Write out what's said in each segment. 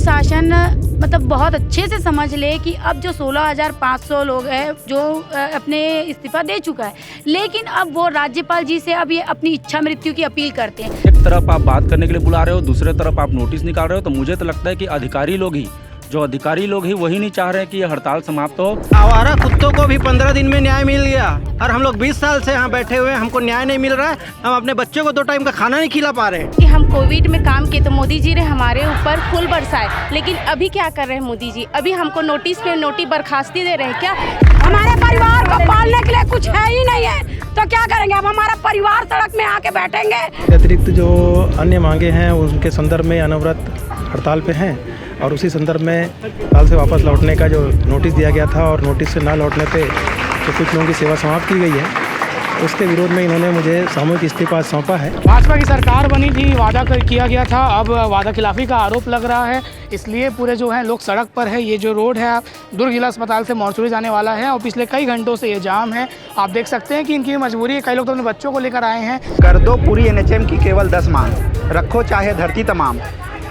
शासन मतलब बहुत अच्छे से समझ ले कि अब जो 16,500 लोग हैं जो अपने इस्तीफा दे चुका है, लेकिन अब वो राज्यपाल जी से अब ये अपनी इच्छा मृत्यु की अपील करते हैं। एक तरफ आप बात करने के लिए बुला रहे हो, दूसरे तरफ आप नोटिस निकाल रहे हो, तो मुझे तो लगता है कि अधिकारी लोग ही वही नहीं चाह रहे हैं कि ये हड़ताल समाप्त हो। आवारा कुत्तों को भी 15 दिन में न्याय मिल गया और हम लोग 20 साल से यहाँ बैठे हुए हैं, हमको न्याय नहीं मिल रहा है। हम अपने बच्चों को 2 टाइम का खाना नहीं खिला पा रहे हैं। कि हम कोविड में काम किए तो मोदी जी ने हमारे ऊपर फूल बरसाए, लेकिन अभी क्या कर रहे हैं मोदी जी? अभी हमको नोटिस पे नोटिस बर्खास्ती दे रहे हैं क्या? हमारे परिवार को पालने के लिए कुछ है ही नहीं है, तो क्या करेंगे? अब हमारा परिवार सड़क में आके बैठेंगे। अतिरिक्त जो अन्य मांगे हैं उनके संदर्भ में अनवरत हड़ताल पे हैं और उसी संदर्भ में हड़ताल से वापस लौटने का जो नोटिस दिया गया था और नोटिस से ना लौटने पे तो कुछ लोगों की सेवा समाप्त की गई है, उसके विरोध में इन्होंने मुझे सामूहिक इस्तीफा सौंपा है। भाजपा की सरकार बनी थी, वादा किया गया था, अब वादा खिलाफी का आरोप लग रहा है, इसलिए पूरे जो हैं लोग सड़क पर है। ये जो रोड है दुर्ग जिला अस्पताल से मौसूरी जाने वाला है और पिछले कई घंटों से ये जाम है। आप देख सकते हैं कि इनकी मजबूरी है, कई लोग तो अपने बच्चों को लेकर आए हैं। कर दो पूरी NHM की केवल 10 मांग, रखो चाहे धरती तमाम,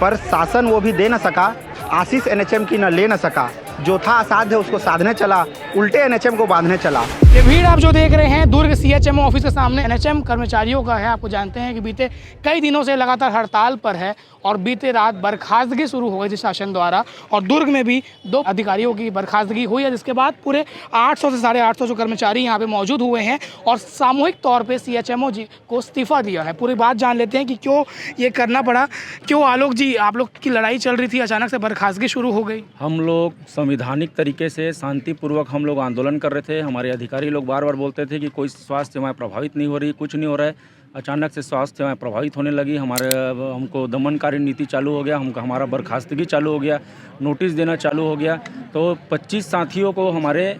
पर शासन वो भी दे न सका, आशीष NHM की न ले न सका, जो था असाध्य उसको साधने चला, उल्टे NHM को बांधने चला। ये भीड़ आप जो देख रहे हैं दुर्ग CHMO ऑफिस के सामने NHM कर्मचारियों का है। आपको जानते हैं कि बीते कई दिनों से लगातार हड़ताल पर है और बीते रात बर्खास्तगी शुरू हो गई थी शासन द्वारा और दुर्ग में भी 2 अधिकारियों की बर्खास्तगी हुई है, जिसके बाद पूरे 800 से 850 जो कर्मचारी यहाँ पे मौजूद हुए हैं और सामूहिक तौर पे CHMO जी को इस्तीफा दिया है। पूरी बात जान लेते हैं कि क्यों ये करना पड़ा। क्यों आलोक जी, आप लोग की लड़ाई चल रही थी, अचानक से बर्खास्तगी शुरू हो गई? हम लोग संवैधानिक तरीके से शांतिपूर्वक हम लोग आंदोलन कर रहे थे। हमारे अधिकारी लोग बार बार बोलते थे कि कोई स्वास्थ्य सेवाएं प्रभावित नहीं हो रही, कुछ नहीं हो रहा है। अचानक से स्वास्थ्य सेवाएं प्रभावित होने लगी, हमको दमनकारी नीति चालू हो गया, हमारा बर्खास्तगी चालू हो गया, नोटिस देना चालू हो गया। तो 25 साथियों को, हमारे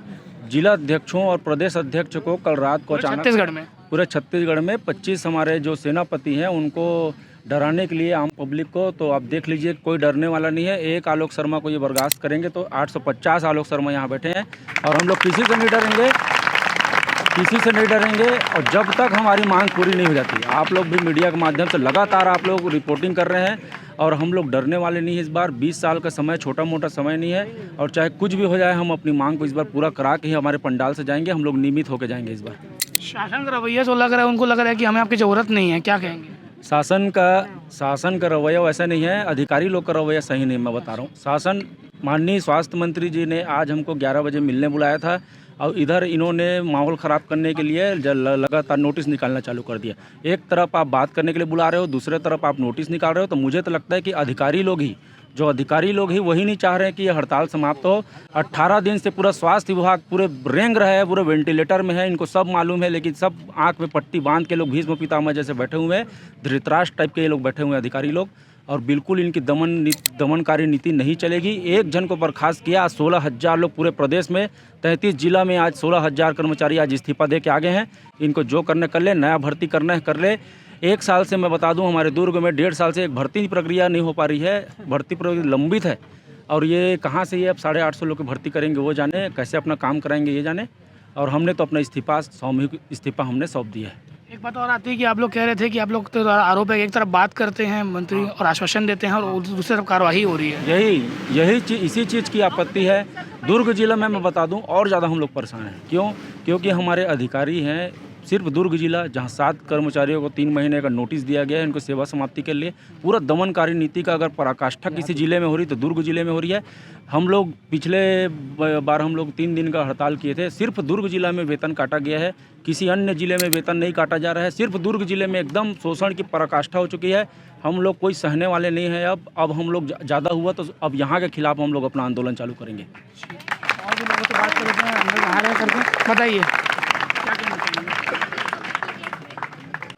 जिला अध्यक्षों और प्रदेश अध्यक्ष को कल रात को अचानक पूरे छत्तीसगढ़ में 25 हमारे जो सेनापति हैं उनको डराने के लिए आम पब्लिक को, तो आप देख लीजिए कोई डरने वाला नहीं है। एक आलोक शर्मा को ये बर्दाश्त करेंगे तो 850 आलोक शर्मा यहाँ बैठे हैं और हम लोग किसी से नहीं डरेंगे और जब तक हमारी मांग पूरी नहीं हो जाती। आप लोग भी मीडिया के माध्यम से लगातार आप लोग रिपोर्टिंग कर रहे हैं और हम लोग डरने वाले नहीं हैं। इस बार 20 साल का समय छोटा मोटा समय नहीं है और चाहे कुछ भी हो जाए हम अपनी मांग को इस बार पूरा करा के ही हमारे पंडाल से जाएंगे। हम लोग नियमित होकर जाएंगे इस बार। शासन का रवैया जो लग रहा है, उनको लग रहा है कि हमें आपकी ज़रूरत नहीं है, क्या कहेंगे? शासन का रवैया वैसा नहीं है, अधिकारी लोग का रवैया सही नहीं, मैं बता रहा हूँ। शासन, माननीय स्वास्थ्य मंत्री जी ने आज हमको 11 बजे मिलने बुलाया था और इधर इन्होंने माहौल ख़राब करने के लिए लगातार नोटिस निकालना चालू कर दिया। एक तरफ आप बात करने के लिए बुला रहे हो, दूसरे तरफ आप नोटिस निकाल रहे हो, तो मुझे तो लगता है कि अधिकारी लोग ही वही नहीं चाह रहे हैं कि ये हड़ताल समाप्त हो। 18 दिन से पूरा स्वास्थ्य विभाग पूरे रेंग रहा है, पूरे वेंटिलेटर में है, इनको सब मालूम है, लेकिन सब आंख में पट्टी बांध के लोग भीष्म पितामह जैसे बैठे हुए हैं, धृतराष्ट्र टाइप के ये लोग बैठे हुए हैं अधिकारी लोग, और बिल्कुल इनकी दमनकारी नीति नहीं चलेगी। एक जन को बर्खास्त किया, 16,000 लोग पूरे प्रदेश में 33 जिला में आज 16,000 कर्मचारी आज इस्तीफा दे के आगे हैं। इनको जो करने कर ले, नया भर्ती करना है कर ले। 1 साल से मैं बता दूं हमारे दुर्ग में 1.5 साल से एक भर्ती प्रक्रिया नहीं हो पा रही है, भर्ती प्रक्रिया लंबित है और ये कहाँ से ये अब 850 लोग की भर्ती करेंगे वो जाने, कैसे अपना काम कराएंगे ये जाने। और हमने तो अपना सामूहिक इस्तीफा हमने सौंप दिया है। एक बात और आती है कि आप लोग कह रहे थे कि आप लोग तो आरोप है, एक तरफ बात करते हैं मंत्री और आश्वासन देते हैं और दूसरी तरफ कार्रवाई हो रही है। यही चीज़, इसी चीज़ की आपत्ति है। दुर्ग जिला में मैं बता दूं और ज़्यादा हम लोग परेशान हैं। क्यों? क्योंकि हमारे अधिकारी हैं, सिर्फ दुर्ग जिला जहां 7 कर्मचारियों को 3 महीने का नोटिस दिया गया है इनको सेवा समाप्ति के लिए। पूरा दमनकारी नीति का अगर पराकाष्ठा किसी जिले में हो रही तो दुर्ग जिले में हो रही है। हम लोग पिछले बार हम लोग 3 दिन का हड़ताल किए थे, सिर्फ दुर्ग जिला में वेतन काटा गया है, किसी अन्य जिले में वेतन नहीं काटा जा रहा है। सिर्फ दुर्ग जिले में एकदम शोषण की पराकाष्ठा हो चुकी है। हम लोग कोई सहने वाले नहीं हैं। अब हम लोग ज़्यादा हुआ तो अब यहाँ के खिलाफ हम लोग अपना आंदोलन चालू करेंगे। और भी लोगों से बात करते हैं, बताइए क्या कहना चाहेंगे?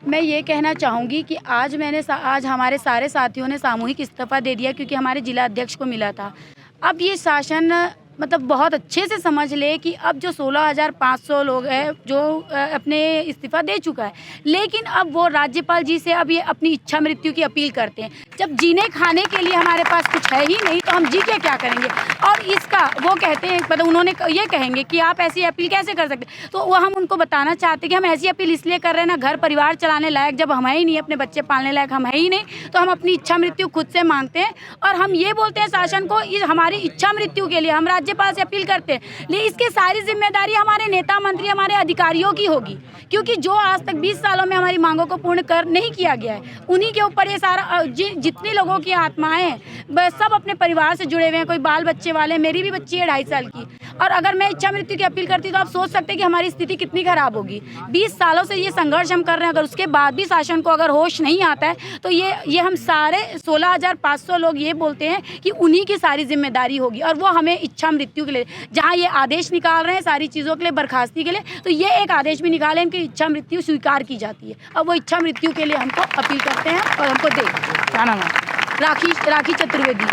मैं ये कहना चाहूँगी कि आज हमारे सारे साथियों ने सामूहिक इस्तीफा दे दिया क्योंकि हमारे जिला अध्यक्ष को मिला था। अब ये शासन मतलब बहुत अच्छे से समझ ले कि अब जो 16,500 लोग हैं जो अपने इस्तीफ़ा दे चुका है, लेकिन अब वो राज्यपाल जी से अब ये अपनी इच्छा मृत्यु की अपील करते हैं। जब जीने खाने के लिए हमारे पास कुछ है ही नहीं तो हम जी के क्या करेंगे। और इसका वो कहते हैं, मतलब उन्होंने ये कहेंगे कि आप ऐसी अपील कैसे कर सकते, तो वो हम उनको बताना चाहते हैं कि हम ऐसी अपील इसलिए कर रहे हैं ना, घर परिवार चलाने लायक जब हम है ही नहीं, अपने बच्चे पालने लायक हम है ही नहीं, तो हम अपनी इच्छा मृत्यु खुद से मांगते हैं। और हम ये बोलते हैं शासन को, हमारी इच्छा मृत्यु के लिए हम राज्यपाल से अपील करते हैं, लेकिन इसकी सारी जिम्मेदारी हमारे नेता मंत्री, हमारे अधिकारियों की होगी, क्योंकि जो आज तक 20 सालों में हमारी मांगों को पूर्ण कर नहीं किया गया है, उन्हीं के ऊपर ये सारा जितने लोगों की आत्माएं हैं सब अपने परिवार से जुड़े हुए हैं, कोई बाल बच्चे वाले, मेरी भी बच्ची है 2.5 साल की। और अगर मैं इच्छा मृत्यु की अपील करती तो आप सोच सकते हैं कि हमारी स्थिति कितनी खराब होगी। 20 सालों से ये संघर्ष हम कर रहे हैं, अगर उसके बाद भी शासन को अगर होश नहीं आता है तो ये हम सारे 16,500 लोग ये बोलते हैं कि उन्हीं की सारी जिम्मेदारी होगी। और वो हमें इच्छा मृत्यु के लिए जहाँ ये आदेश निकाल रहे हैं सारी चीज़ों के लिए, बर्खास्ती के लिए, तो ये एक आदेश भी निकाले इनकी इच्छा मृत्यु स्वीकार की जाती है। अब वो इच्छा मृत्यु के लिए हमको अपील करते हैं और हमको दे। क्या नाम है? राखी चतुर्वेदी,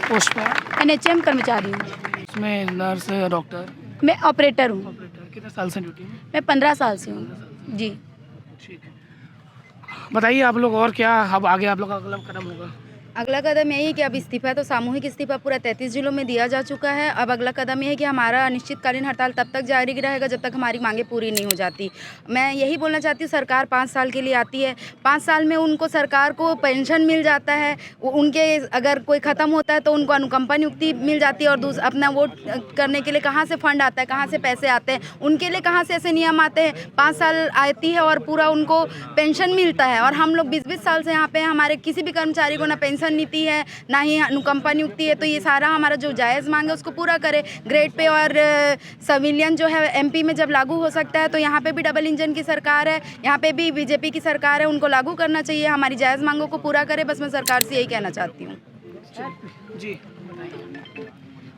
पोस्ट पर NHM कर्मचारी हूँ। उसमें नर्स है, डॉक्टर? मैं ऑपरेटर हूँ। ऑपरेटर। कितने साल से ड्यूटी में? मैं 15 साल से हूँ जी। ठीक है, बताइए आप लोग और क्या अब आगे आप लोग का अगला कदम होगा? अगला कदम यही है कि अब इस्तीफ़ा तो सामूहिक इस्तीफ़ा पूरा 33 जिलों में दिया जा चुका है। अब अगला कदम यह है कि हमारा अनिश्चितकालीन हड़ताल तब तक जारी रहेगा जब तक हमारी मांगें पूरी नहीं हो जाती। मैं यही बोलना चाहती हूँ, सरकार 5 साल के लिए आती है, 5 साल में उनको सरकार को पेंशन मिल जाता है, उनके अगर कोई ख़त्म होता है तो उनको अनुकंपा नियुक्ति मिल जाती है, और अपना वोट करने के लिए कहाँ से फंड आता है, कहाँ से पैसे आते हैं, उनके लिए कहाँ से ऐसे नियम आते हैं। 5 साल आती है और पूरा उनको पेंशन मिलता है, और हम लोग 20-20 साल से यहाँ पे हमारे किसी भी कर्मचारी को ना पेंशन नीति है ना ही अनुकंपा नियुक्ति है। तो ये सारा हमारा जो जायज़ मांग है उसको पूरा करे। ग्रेड पे और संविलियन जो है MP में जब लागू हो सकता है, तो यहाँ पे भी डबल इंजन की सरकार है, यहाँ पे भी BJP की सरकार है, उनको लागू करना चाहिए, हमारी जायज़ मांगों को पूरा करे। बस मैं सरकार से यही कहना चाहती हूँ। जी,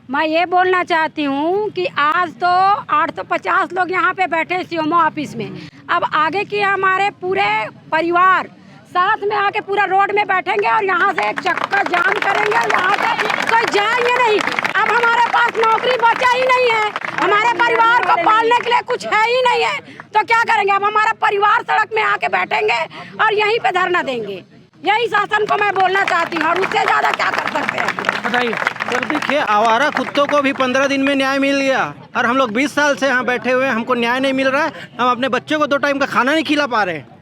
मैं ये बोलना चाहती हूँ कि आज तो 850 लोग यहाँ पे बैठे CMO ऑफिस में, अब आगे की हमारे पूरे परिवार साथ में आके पूरा रोड में बैठेंगे और यहाँ से एक चक्का जाम करेंगे, यहाँ से कोई जाएंगे नहीं। अब हमारे पास नौकरी बचा ही नहीं है, हमारे परिवार को पालने के लिए कुछ है ही नहीं है, तो क्या करेंगे। अब हमारा परिवार सड़क में आके बैठेंगे और यहीं पे धरना देंगे। यही शासन को मैं बोलना चाहती हूँ, और उससे ज़्यादा क्या कर सकते हैं। बताइए सर। देखिए, आवारा कुत्तों को भी 15 दिन में न्याय मिल गया, और हम लोग 20 साल से यहाँ बैठे हुए हैं, हमको न्याय नहीं मिल रहा है। हम अपने बच्चों को 2 टाइम का खाना नहीं खिला पा रहे हैं।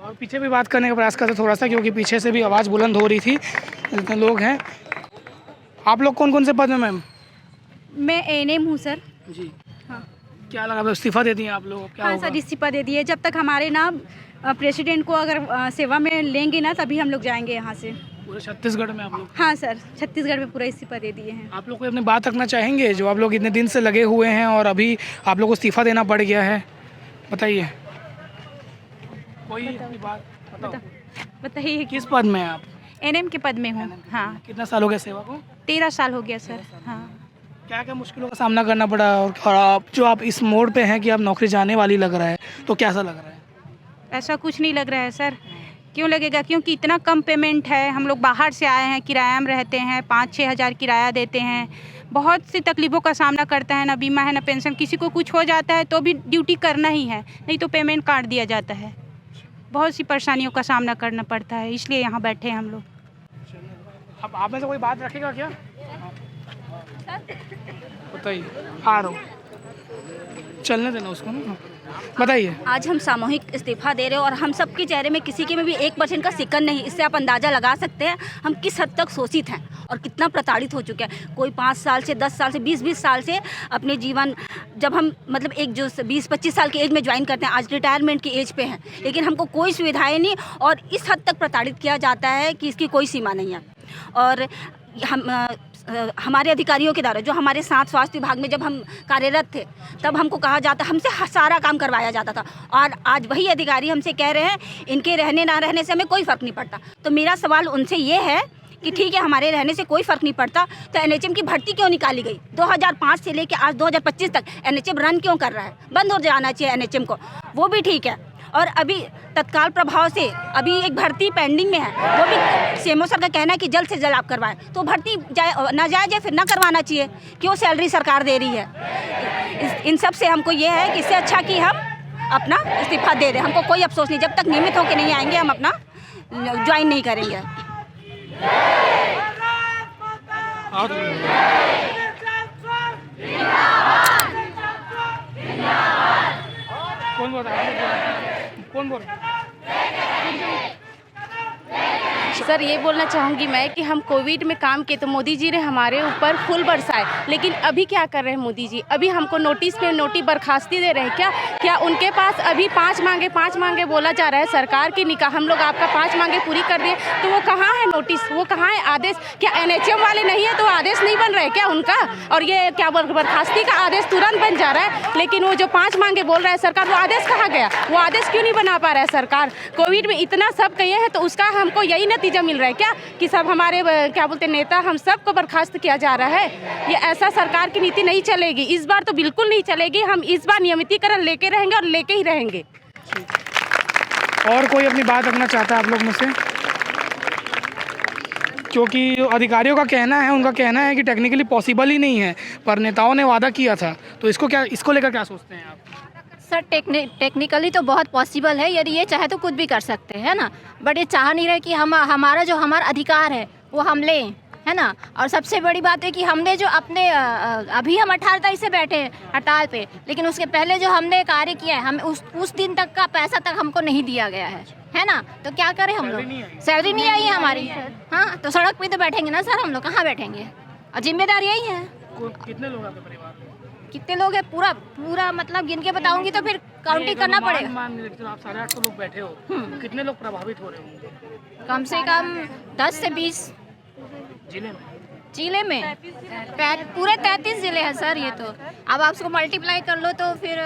और पीछे भी बात करने का प्रयास करते थोड़ा सा, क्योंकि पीछे से भी आवाज़ बुलंद हो रही थी, जितने लोग हैं। आप लोग कौन कौन से पद में मैम? मैं ANM हूँ सर। जी, हाँ। क्या लगा, इस्तीफ़ा दे दिए आप लोग? क्या हाँ होगा? सर, इस्तीफा दे दिए। जब तक हमारे ना प्रेसिडेंट को अगर सेवा में लेंगे ना, तभी हम लोग जाएंगे यहाँ से। पूरे छत्तीसगढ़ में आप लोग? हाँ सर, छत्तीसगढ़ में पूरा इस्तीफा दे दिए हैं। आप लोग को अपनी बात रखना चाहेंगे, जो आप लोग इतने दिन से लगे हुए हैं और अभी आप लोग को इस्तीफा देना पड़ गया है? बताइए कोई बात बताइए। किस पद में हैं आप? ANM के पद में हूँ। हाँ। कितना साल हो गया सेवा को? 13 साल हो गया सर। हाँ। क्या क्या मुश्किलों का सामना करना पड़ा, और आप इस मोड़ पे हैं कि आप नौकरी जाने वाली लग रहा है, तो कैसा लग रहा है? ऐसा कुछ नहीं लग रहा है सर। क्यों लगेगा, क्योंकि इतना कम पेमेंट है। हम लोग बाहर से आए हैं, किराया में रहते हैं, 5-6 हज़ार किराया देते हैं, बहुत सी तकलीफ़ों का सामना करते हैं, ना बीमा है ना पेंशन। किसी को कुछ हो जाता है तो भी ड्यूटी करना ही है, नहीं तो पेमेंट काट दिया जाता है। बहुत सी परेशानियों का सामना करना पड़ता है, इसलिए यहाँ बैठे हैं हम लोग। अब आप में से कोई बात रखेगा क्या? बताइए। आ रहा हूँ, चलने देना उसको ना। बताइए। आज हम सामूहिक इस्तीफा दे रहे हैं, और हम सबके चेहरे में किसी के में भी 1% का सिकन नहीं। इससे आप अंदाज़ा लगा सकते हैं हम किस हद तक शोषित हैं और कितना प्रताड़ित हो चुके हैं। कोई 5 साल से, 10 साल से, 20-20 साल से अपने जीवन, जब हम मतलब एक जो 20-25 साल की एज में ज्वाइन करते हैं, आज रिटायरमेंट की एज पे हैं, लेकिन हमको कोई सुविधाएं नहीं, और इस हद तक प्रताड़ित किया जाता है कि इसकी कोई सीमा नहीं है। और हमारे अधिकारियों के द्वारा, जो हमारे साथ स्वास्थ्य विभाग में जब हम कार्यरत थे, तब हमको कहा जाता, हमसे सारा काम करवाया जाता था, और आज वही अधिकारी हमसे कह रहे हैं इनके रहने ना रहने से हमें कोई फ़र्क नहीं पड़ता। तो मेरा सवाल उनसे ये है कि ठीक है, हमारे रहने से कोई फ़र्क नहीं पड़ता, तो NHM की भर्ती क्यों निकाली गई? 2005 से लेकर आज 2025 तक NHM रन क्यों कर रहा है? बंद हो जाना चाहिए NHM को, वो भी ठीक है। और अभी तत्काल प्रभाव से अभी एक भर्ती पेंडिंग में है, वो भी सीएमओ सर का कहना है कि जल्द से जल्द आप करवाएं, तो भर्ती ना जाए फिर ना करवाना चाहिए, क्यों सैलरी सरकार दे रही है। इन सब से हमको ये है कि इससे अच्छा कि हम अपना इस्तीफा दे दें, हमको कोई अफसोस नहीं, जब तक नियमित होकर नहीं आएंगे हम अपना ज्वाइन नहीं करेंगे। कौन बोल रहा है? सर ये बोलना चाहूँगी मैं कि हम कोविड में काम किए तो मोदी जी ने हमारे ऊपर फूल बरसाए, लेकिन अभी क्या कर रहे हैं मोदी जी? अभी हमको नोटिस पे नोटिस बर्खास्ती दे रहे हैं क्या उनके पास अभी 5 मांगे बोला जा रहा है सरकार की निकाह, हम लोग आपका 5 मांगे पूरी कर दिए, तो वो कहाँ है नोटिस, वो कहाँ है आदेश? क्या NHM वाले नहीं है तो आदेश नहीं बन रहा है क्या उनका? और ये क्या बर्खास्ती का आदेश तुरंत बन जा रहा है, लेकिन वो जो 5 मांगे बोल रहा है सरकार, वो आदेश कहाँ गया? वो आदेश क्यों नहीं बना पा रहा है सरकार? कोविड में इतना सब कहे हैं तो उसका हमको यही नतीजा मिल रहा है क्या कि सब हमारे क्या बोलते नेता हम सबको बर्खास्त किया जा रहा है? ये ऐसा सरकार की नीति नहीं चलेगी, इस बार तो बिल्कुल नहीं चलेगी। हम इस बार नियमितीकरण लेके रहेंगे और लेके ही रहेंगे। और कोई अपनी बात रखना चाहता है आप लोग में से? क्योंकि अधिकारियों का कहना है, उनका कहना है कि टेक्निकली पॉसिबल ही नहीं है, पर नेताओं ने वादा किया था, तो इसको लेकर क्या सोचते हैं आप? सर टेक्निकली तो बहुत पॉसिबल है, यदि ये चाहे तो कुछ भी कर सकते हैं, है ना, बट ये चाह नहीं रहे कि हमारा अधिकार है वो हम लें, है ना। और सबसे बड़ी बात है कि हमने जो अपने अभी हम 18 तारीख से बैठे हैं हड़ताल पे, लेकिन उसके पहले जो हमने कार्य किया है, हमें उस दिन तक का पैसा तक हमको नहीं दिया गया है ना, तो क्या करें हम लोग? सैलरी नहीं आई है हमारी। हाँ, तो सड़क पे तो बैठेंगे ना सर, हम लोग कहाँ बैठेंगे? और जिम्मेदारी यही है। कितने लोग आपके परिवार में? कितने लोग हैं? पूरा मतलब गिन के बताऊंगी तो फिर काउंटिंग करना पड़ेगा। आप 850 लोग बैठे हो, कितने लोग प्रभावित हो रहे होंगे? कम से कम 10 से 20 जिले में पूरे 33 जिले हैं सर। ये तो अब आप उसको मल्टीप्लाई कर लो तो फिर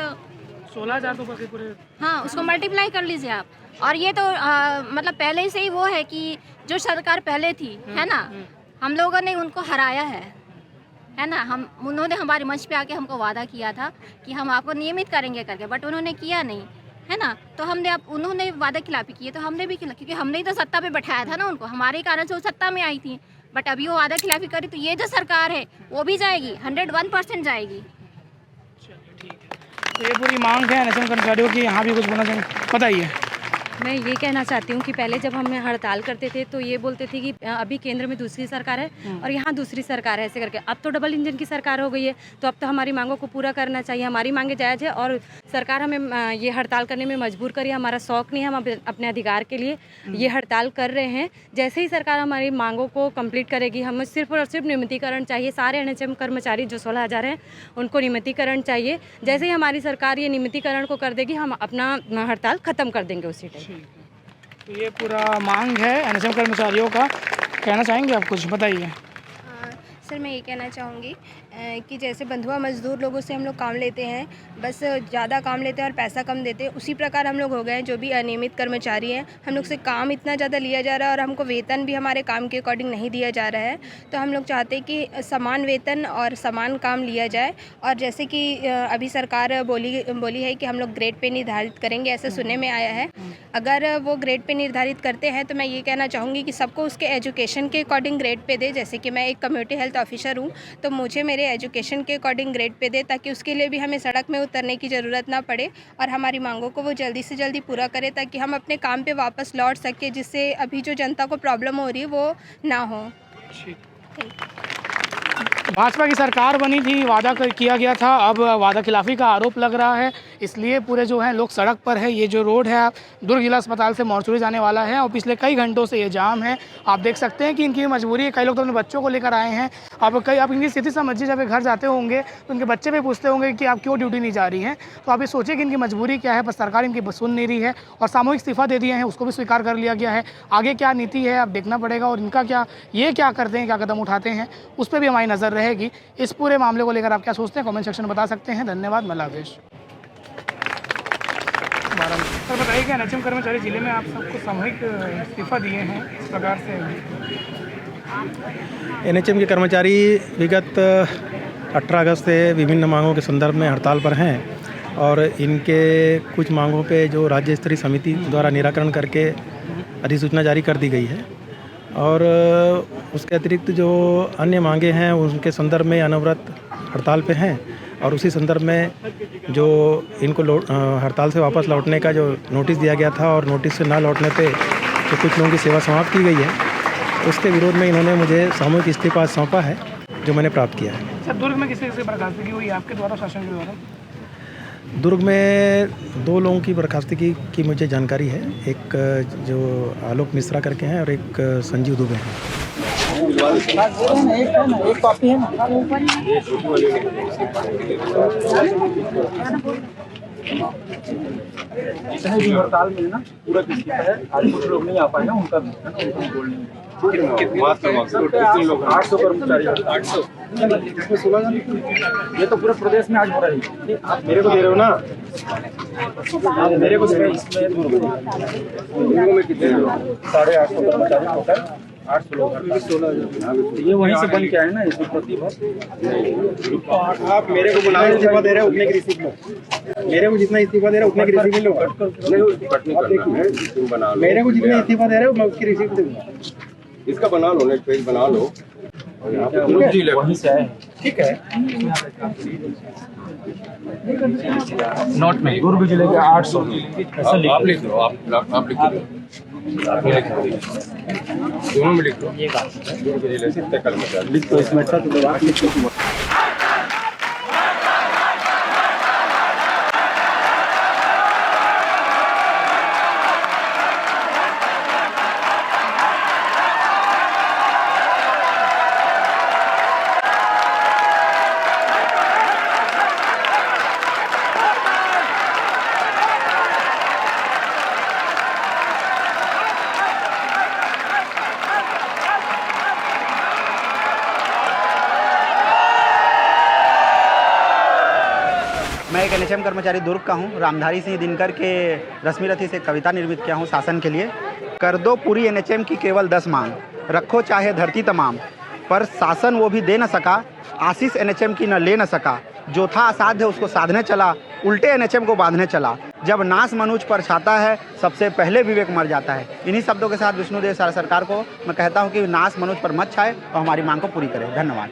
16,000 तो पूरे। हाँ, उसको मल्टीप्लाई कर लीजिए आप। और ये तो मतलब पहले से ही वो है कि जो सरकार पहले थी, है ना, हम लोगों ने उनको हराया है ना। उन्होंने हमारे मंच पे आके हमको वादा किया था कि हम आपको नियमित करेंगे करके, बट उन्होंने किया नहीं, है ना। तो उन्होंने वादा खिलाफी किए तो हमने भी क्योंकि हमने ही तो सत्ता पे बैठाया था ना उनको, हमारे कारण से वो सत्ता में आई थी। बट अभी वो वादा खिलाफी करी तो ये जो सरकार है वो भी जाएगी, 101% जाएगी। ठीक है, तो ये पूरी मांग है NHM कर्मचारियों की। यहाँ भी कुछ बोलना चाहिए, बताइए। मैं ये कहना चाहती हूँ कि पहले जब हम हड़ताल करते थे तो ये बोलते थे कि अभी केंद्र में दूसरी सरकार है और यहाँ दूसरी सरकार है, ऐसे करके। अब तो डबल इंजन की सरकार हो गई है, तो अब तो हमारी मांगों को पूरा करना चाहिए। हमारी मांगे जायज़ है और सरकार हमें ये हड़ताल करने में मजबूर करी। हमारा शौक़ नहीं है, हम अपने अधिकार के लिए ये हड़ताल कर रहे हैं। जैसे ही सरकार हमारी मांगों को कंप्लीट करेगी, हमें सिर्फ और सिर्फ नियमितीकरण चाहिए। सारे NHM कर्मचारी जो 16,000 हैं उनको नियमितीकरण चाहिए। जैसे ही हमारी सरकार ये नियमितीकरण को कर देगी, हम अपना हड़ताल ख़त्म कर देंगे उसी टाइम। तो ये पूरा मांग है NHM कर्मचारियों का। कहना चाहेंगे आप कुछ, बताइए। सर मैं ये कहना चाहूँगी कि जैसे बंधुआ मजदूर लोगों से हम लोग काम लेते हैं, बस ज़्यादा काम लेते हैं और पैसा कम देते हैं, उसी प्रकार हम लोग हो गए हैं। जो भी अनियमित कर्मचारी हैं, हम लोग से काम इतना ज़्यादा लिया जा रहा है और हमको वेतन भी हमारे काम के अकॉर्डिंग नहीं दिया जा रहा है। तो हम लोग चाहते हैं कि समान वेतन और समान काम लिया जाए। और जैसे कि अभी सरकार बोली है कि हम लोग ग्रेड पे निर्धारित करेंगे, ऐसा सुनने में आया है। अगर वो ग्रेड पे निर्धारित करते हैं तो मैं ये कहना चाहूँगी कि सबको उसके एजुकेशन के अकॉर्डिंग ग्रेड पे दे। जैसे कि मैं एक कम्युनिटी हेल्थ ऑफिसर हूँ, तो मुझे मेरे एजुकेशन के अकॉर्डिंग ग्रेड पे दे, ताकि उसके लिए भी हमें सड़क में उतरने की ज़रूरत ना पड़े और हमारी मांगों को वो जल्दी से जल्दी पूरा करे, ताकि हम अपने काम पे वापस लौट सके, जिससे अभी जो जनता को प्रॉब्लम हो रही है वो ना हो। भाजपा की सरकार बनी थी, वादा किया गया था, अब वादा खिलाफ़ी का आरोप लग रहा है, इसलिए पूरे जो हैं लोग सड़क पर है। ये जो रोड है दुर्ग जिला अस्पताल से मॉर्चुरी जाने वाला है और पिछले कई घंटों से ये जाम है। आप देख सकते हैं कि इनकी मजबूरी है। कई लोग तो अपने बच्चों को लेकर आए हैं। आप इनकी स्थिति समझिए, जब घर जाते होंगे तो उनके बच्चे भी पूछते होंगे कि आप क्यों ड्यूटी नहीं जा रही हैं। तो आप ये सोचिए कि इनकी मजबूरी क्या है, पर सरकार इनकी सुन नहीं रही है और सामूहिक इस्तीफा दे दिए हैं, उसको भी स्वीकार कर लिया गया है। आगे क्या नीति है अब देखना पड़ेगा और इनका क्या करते हैं, क्या कदम उठाते हैं, उस पर भी हमारी नज़र रहेगी। इस पूरे मामले को लेकर आप क्या सोचते हैं, कमेंट सेक्शन में बता सकते हैं। धन्यवाद। मलावेश। सर बताइए कि NHM कर्मचारी जिले में आप सबको सामूहिक इस्तीफा दिए हैं, इस प्रकार से NHM के कर्मचारी विगत 18 अगस्त से विभिन्न मांगों के संदर्भ में हड़ताल पर हैं और इनके कुछ मांगों पे जो राज्य स्तरीय समिति द्वारा निराकरण करके अधिसूचना जारी कर दी गई है। और उसके अतिरिक्त जो अन्य मांगे हैं उनके संदर्भ में अनवरत हड़ताल पे हैं और उसी संदर्भ में जो इनको हड़ताल से वापस लौटने का जो नोटिस दिया गया था और नोटिस से ना लौटने पे तो कुछ लोगों की सेवा समाप्त की गई है, उसके विरोध में इन्होंने मुझे सामूहिक इस्तीफा सौंपा है जो मैंने प्राप्त किया है। सर, दुर्ग में किसी बर्खास्तगी हुई आपके द्वारा, शासन के द्वारा? दुर्ग में 2 लोगों की बर्खास्तगी की मुझे जानकारी है, एक जो आलोक मिश्रा करके हैं और एक संजीव दुबे हैं। एक कॉपी है ना? जितने भी हड़ताल में ना पूरा इस्तीफा है, आज कुछ लोग नहीं आ पाए ना, उनका भी है ना, उनको बोलने 800 कर्मचारी, 800 ये तो पूरे प्रदेश में आज हो रही है। आप मेरे को दे रहे हो ना, मेरे को इसमें कितने 850 कर्मचारी होकर 800 लोग, ये वहीं से बन के आए ना, इसमें प्रतिभा। आप मेरे को बुलाओ, इस्तीफा दे रहे हो उतने की रिसीप्ट लो, मेरे को जितना इस्तीफा दे रहे हो उतने की रिसीप्ट लो, मेरे को जितना इस्तीफा दे रहे हो मैं उसकी रिसीप्ट दूंगा। इसका बना लो, नेट पेज बना लो। वहीं से आए, ठीक है। नोट में दुर्ग जिले के 800 आप लिख लो, आप लिख दो, दोनों में लिख लो। दुर्ग जिले से इतने कर्मचारी लिख दो, इसमें अच्छा तो बात लिख दो। मैं एक एनएचएम कर्मचारी दुर्ग का हूं। रामधारी सिंह दिनकर के रश्मि रथी से कविता निर्मित किया हूं शासन के लिए। कर दो पूरी एनएचएम की केवल 10 मांग, रखो चाहे धरती तमाम, पर शासन वो भी दे न सका, आशीष एनएचएम की न ले न सका, जो था असाध्य उसको साधने चला, उल्टे एनएचएम को बांधने चला, जब नाश मनुज पर छाता है सबसे पहले विवेक मर जाता है। इन्हीं शब्दों के साथ विष्णुदेव सरकार को मैं कहता हूं कि नाश मनुज पर मत छाए और हमारी मांग को पूरी करें। धन्यवाद।